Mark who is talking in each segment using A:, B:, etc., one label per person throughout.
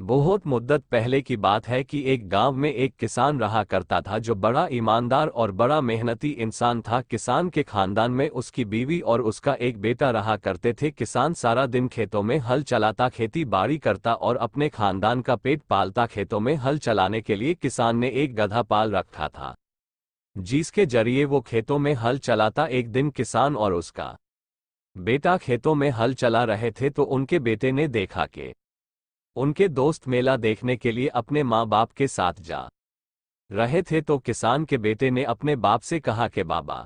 A: बहुत मुद्दत पहले की बात है कि एक गांव में एक किसान रहा करता था जो बड़ा ईमानदार और बड़ा मेहनती इंसान था। किसान के खानदान में उसकी बीवी और उसका एक बेटा रहा करते थे। किसान सारा दिन खेतों में हल चलाता, खेती बाड़ी करता और अपने खानदान का पेट पालता। खेतों में हल चलाने के लिए किसान ने एक गधा पाल रखा था, जिसके जरिए वो खेतों में हल चलाता। एक दिन किसान और उसका बेटा खेतों में हल चला रहे थे तो उनके बेटे ने देखा कि उनके दोस्त मेला देखने के लिए अपने माँ बाप के साथ जा रहे थे। तो किसान के बेटे ने अपने बाप से कहा कि बाबा,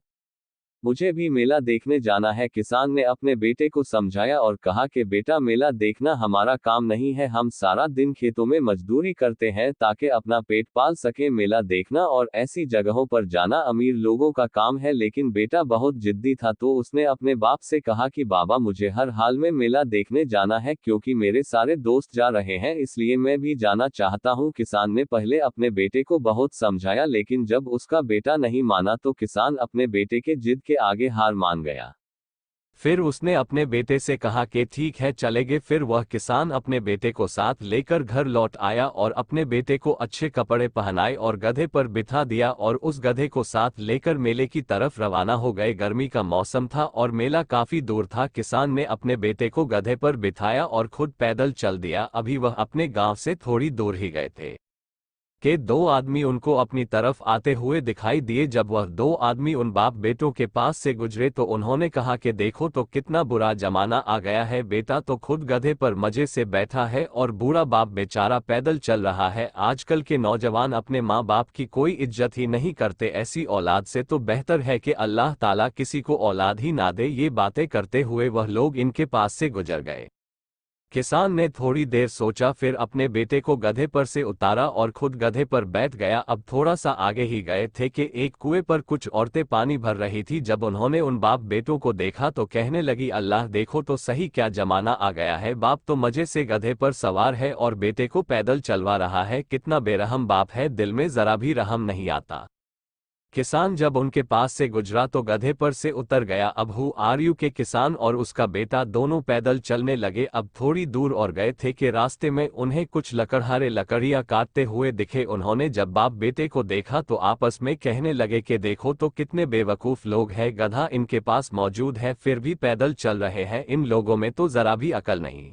A: मुझे भी मेला देखने जाना है। किसान ने अपने बेटे को समझाया और कहा कि बेटा, मेला देखना हमारा काम नहीं है, हम सारा दिन खेतों में मजदूरी करते हैं ताकि अपना पेट पाल सके। मेला देखना और ऐसी जगहों पर जाना अमीर लोगों का काम है। लेकिन बेटा बहुत जिद्दी था तो उसने अपने बाप से कहा कि बाबा, मुझे हर हाल में मेला देखने जाना है क्योंकि मेरे सारे दोस्त जा रहे हैं, इसलिए मैं भी जाना चाहता हूँ। किसान ने पहले अपने बेटे को बहुत समझाया, लेकिन जब उसका बेटा नहीं माना तो किसान अपने बेटे के जिद के आगे हार मान गया। फिर उसने अपने बेटे से कहा कि ठीक है, चलेंगे। फिर वह किसान अपने बेटे को साथ लेकर घर लौट आया और अपने बेटे को अच्छे कपड़े पहनाए और गधे पर बिठा दिया और उस गधे को साथ लेकर मेले की तरफ रवाना हो गए। गर्मी का मौसम था और मेला काफी दूर था। किसान ने अपने बेटे को गधे पर बिठाया और खुद पैदल चल दिया। अभी वह अपने गांव से थोड़ी दूर ही गए थे कि दो आदमी उनको अपनी तरफ आते हुए दिखाई दिए। जब वह दो आदमी उन बाप बेटों के पास से गुजरे तो उन्होंने कहा कि देखो तो कितना बुरा जमाना आ गया है। बेटा तो खुद गधे पर मजे से बैठा है और बूढ़ा बाप बेचारा पैदल चल रहा है। आजकल के नौजवान अपने माँ बाप की कोई इज्जत ही नहीं करते। ऐसी औलाद से तो बेहतर है कि अल्लाह ताला किसी को औलाद ही ना दे। ये बातें करते हुए वह लोग इनके पास से गुजर गए। किसान ने थोड़ी देर सोचा, फिर अपने बेटे को गधे पर से उतारा और खुद गधे पर बैठ गया। अब थोड़ा सा आगे ही गए थे कि एक कुएं पर कुछ औरतें पानी भर रही थी। जब उन्होंने उन बाप बेटों को देखा तो कहने लगी, अल्लाह देखो तो सही क्या जमाना आ गया है। बाप तो मजे से गधे पर सवार है और बेटे को पैदल चलवा रहा है। कितना बेरहम बाप है, दिल में जरा भी रहम नहीं आता। किसान जब उनके पास से गुजरा तो गधे पर से उतर गया। अब आरयू के किसान और उसका बेटा दोनों पैदल चलने लगे। अब थोड़ी दूर और गए थे कि रास्ते में उन्हें कुछ लकड़हारे लकड़ियां काटते हुए दिखे। उन्होंने जब बाप बेटे को देखा तो आपस में कहने लगे कि देखो तो कितने बेवकूफ लोग हैं, गधा इनके पास मौजूद है फिर भी पैदल चल रहे हैं, इन लोगों में तो जरा भी अकल नहीं।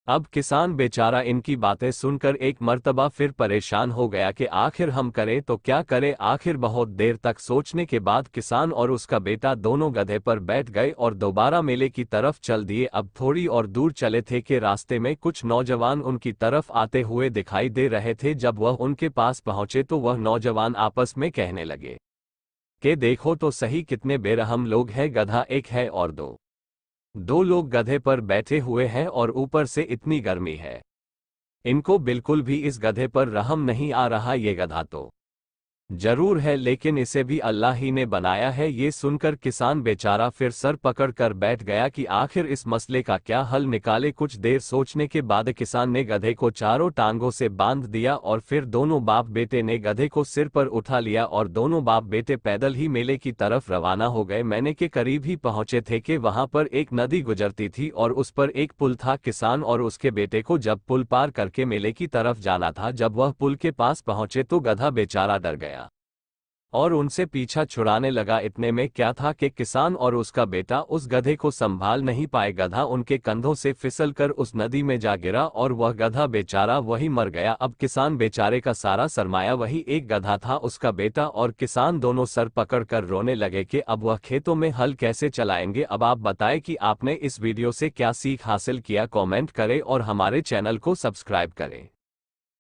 A: अब किसान बेचारा इनकी बातें सुनकर एक मर्तबा फिर परेशान हो गया कि आखिर हम करें तो क्या करें। आखिर बहुत देर तक सोचने के बाद किसान और उसका बेटा दोनों गधे पर बैठ गए और दोबारा मेले की तरफ चल दिए। अब थोड़ी और दूर चले थे कि रास्ते में कुछ नौजवान उनकी तरफ आते हुए दिखाई दे रहे थे। जब वह उनके पास पहुंचे तो वह नौजवान आपस में कहने लगे कि देखो तो सही कितने बेरहम लोग हैं, गधा एक है और दो लोग गधे पर बैठे हुए हैं और ऊपर से इतनी गर्मी है, इनको बिल्कुल भी इस गधे पर रहम नहीं आ रहा। ये गधा तो जरूर है लेकिन इसे भी अल्लाह ही ने बनाया है। ये सुनकर किसान बेचारा फिर सर पकड़ कर बैठ गया कि आखिर इस मसले का क्या हल निकाले। कुछ देर सोचने के बाद किसान ने गधे को चारों टांगों से बांध दिया और फिर दोनों बाप बेटे ने गधे को सिर पर उठा लिया और दोनों बाप बेटे पैदल ही मेले की तरफ रवाना हो गए। मैंने के करीब ही पहुंचे थे कि वहां पर एक नदी गुजरती थी और उस पर एक पुल था। किसान और उसके बेटे को जब पुल पार करके मेले की तरफ जाना था, जब वह पुल के पास पहुंचे तो गधा बेचारा डर गया और उनसे पीछा छुड़ाने लगा। इतने में क्या था कि किसान और उसका बेटा उस गधे को संभाल नहीं पाए। गधा उनके कंधों से फिसलकर उस नदी में जा गिरा और वह गधा बेचारा वही मर गया। अब किसान बेचारे का सारा सरमाया वही एक गधा था। उसका बेटा और किसान दोनों सर पकड़कर रोने लगे कि अब वह खेतों में हल कैसे चलाएंगे। अब आप बताएं कि आपने इस वीडियो से क्या सीख हासिल किया, कमेंट करें और हमारे चैनल को सब्सक्राइब करें।